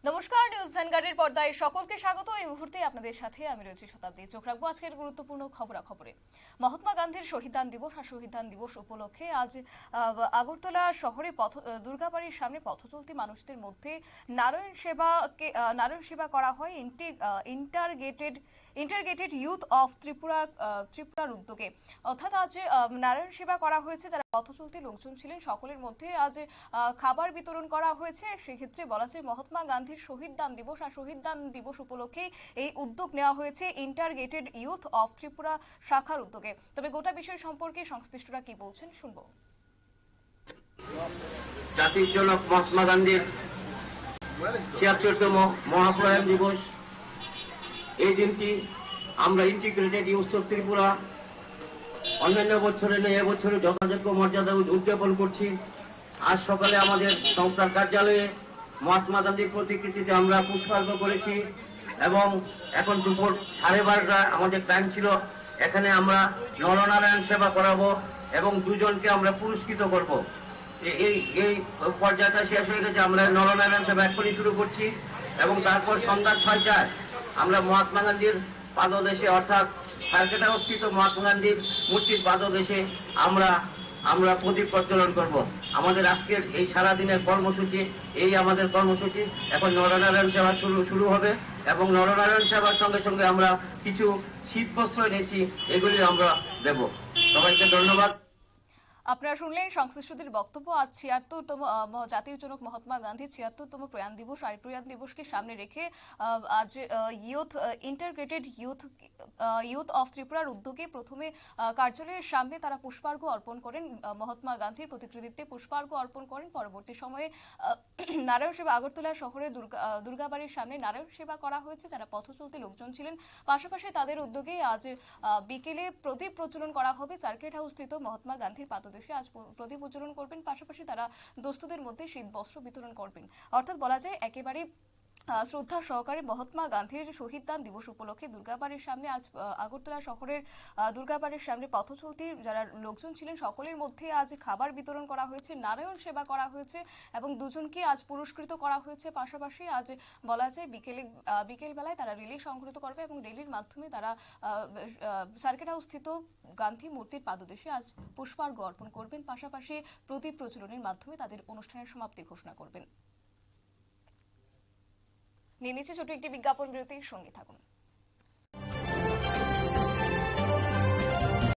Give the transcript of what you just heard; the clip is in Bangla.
নমস্কার, নিউজ ভ্যানগার্ডের পর্দায় সকলকে স্বাগত। এই মুহূর্তে আপনাদের সাথে আমি রয়েছি শতাব্দী। চোখ রাখবো আজকের গুরুত্বপূর্ণ খবরাখবরে। মহাত্মা গান্ধীর শহীদদান দিবস আর শহীদদান দিবস উপলক্ষে আজ আগরতলা শহরে দুর্গাবাড়ির সামনে পথচলতি মানুষদের মধ্যে নারায়ণ সেবা করা হয় ইন্টারগেটেড ইউথ অফ ত্রিপুরার উদ্যোগে। অর্থাৎ আজ নারায়ণ সেবা করা হয়েছে। যারা পথচলতি লোকজন ছিলেন সকলের মধ্যে আজ খাবার বিতরণ করা হয়েছে। সেক্ষেত্রে বলা যায় মহাত্মা গান্ধীর শহীদদান দিবস আর শহীদদান দিবস উপলক্ষে এই উদ্যোগ নেওয়া হয়েছে ইন্টারগেটেড ইউথ অফ ত্রিপুরা শাখার উদ্যোগে। তবে গোটা বিষয় সম্পর্কে সংশ্লিষ্টরা কি বলছেন শুনবো। জাতির জনক মহাত্মা গান্ধীর ৭৬তম মহাপ্রয়াণ দিবস। এই দিনটি আমরা ইন্টিগ্রেটেড ইউথ অফ ত্রিপুরা অন্যান্য বছরে নেই এবছরে যথাযোগ্য মর্যাদা উদযাপন করছি। আজ সকালে আমাদের সংস্থার কার্যালয়ে মহাত্মা গান্ধীর প্রতিকৃতিতে আমরা পুষ্পার্ঘ্য করেছি এবং এখন দুপুর 12:30 আমাদের টাইম ছিল। এখানে আমরা নরনারায়ণ সেবা করাবো এবং দুজনকে আমরা পুরস্কৃত করব। এই পর্যায়টা শেষ হয়ে গেছে। আমরা নরনারায়ণ সেবা এখনই শুরু করছি এবং তারপর সন্ধ্যা 6টায় আমরা মহাত্মা গান্ধীর পাদদেশে অর্থাৎ সার্কেটা অবস্থিত মহাত্মা গান্ধীর মূর্তির পাদদেশে আমরা প্রদীপ প্রজ্বলন করব। আমাদের আজকের এই সারাদিনের কর্মসূচি, এই আমাদের কর্মসূচি। এখন নরনারায়ণ সেবা শুরু হবে এবং নরনারায়ণ সেবার সঙ্গে সঙ্গে আমরা কিছু শীত বস্ত্র এনেছি, এগুলি আমরা দেব। সবাইকে ধন্যবাদ। আপনারা শুনলেন সংশ্লিষ্টদের বক্তব্য। আজ ৭৬তম জাতির জনক মহাত্মা গান্ধীর ৭৬তম প্রয়াণ দিবস। আর প্রয়াণ দিবসকে সামনে রেখে আজ ইন্টারগ্রেটেড ইউথ অফ ত্রিপুরার উদ্যোগে প্রথমে কার্যালয়ের সামনে তারা পুষ্পার্ঘ্য অর্পণ করেন, মহাত্মা গান্ধীর প্রতিকৃতিতে পুষ্পার্ঘ্য অর্পণ করেন। পরবর্তী সময়ে নারায়ণ সেবা আগরতলা শহরের দুর্গাবাড়ির সামনে নারায়ণ সেবা করা হয়েছে। যারা পথচলতি লোকজন ছিলেন পাশাপাশি তাদের উদ্যোগে আজ বিকেলে প্রদীপ প্রজ্বলন করা হবে। সার্কিট হাউস স্থিত মহাত্মা গান্ধীর পাদদেশে আজ প্রদীপ প্রজ্বলন করবেন। পাশাপাশি তারা দস্তুদের মধ্যে শীত বস্ত্র বিতরণ করবেন। অর্থাৎ বলা যায় একেবারে শ্রদ্ধা সহকারে মহাত্মা গান্ধীর শহীদদান দিবস উপলক্ষে দুর্গাবাড়ির সামনে আজ আগরতলা শহরের দুর্গাবাড়ির সামনে পথচলতি যারা লোকজন ছিলেন সকলের মধ্যে আজ খাবার বিতরণ করা হয়েছে, নারায়ণ সেবা করা হয়েছে এবং দুজনকে আজ পুরস্কৃত করা হয়েছে। পাশাপাশি আজ বলা যায় বিকেল বেলায় তারা র্যালি সংগঠিত করবে এবং র্যালির মাধ্যমে তারা সার্কিট হাউস স্থিত গান্ধী মূর্তির পাদদেশে আজ পুষ্পার্ঘ্য অর্পণ করবেন। পাশাপাশি প্রদীপ প্রজ্বলনের মাধ্যমে তাদের অনুষ্ঠানের সমাপ্তি ঘোষণা করবেন। নিয়ে নিচ্ছে ছোট একটি বিজ্ঞাপন বিরতির সঙ্গে থাকুন।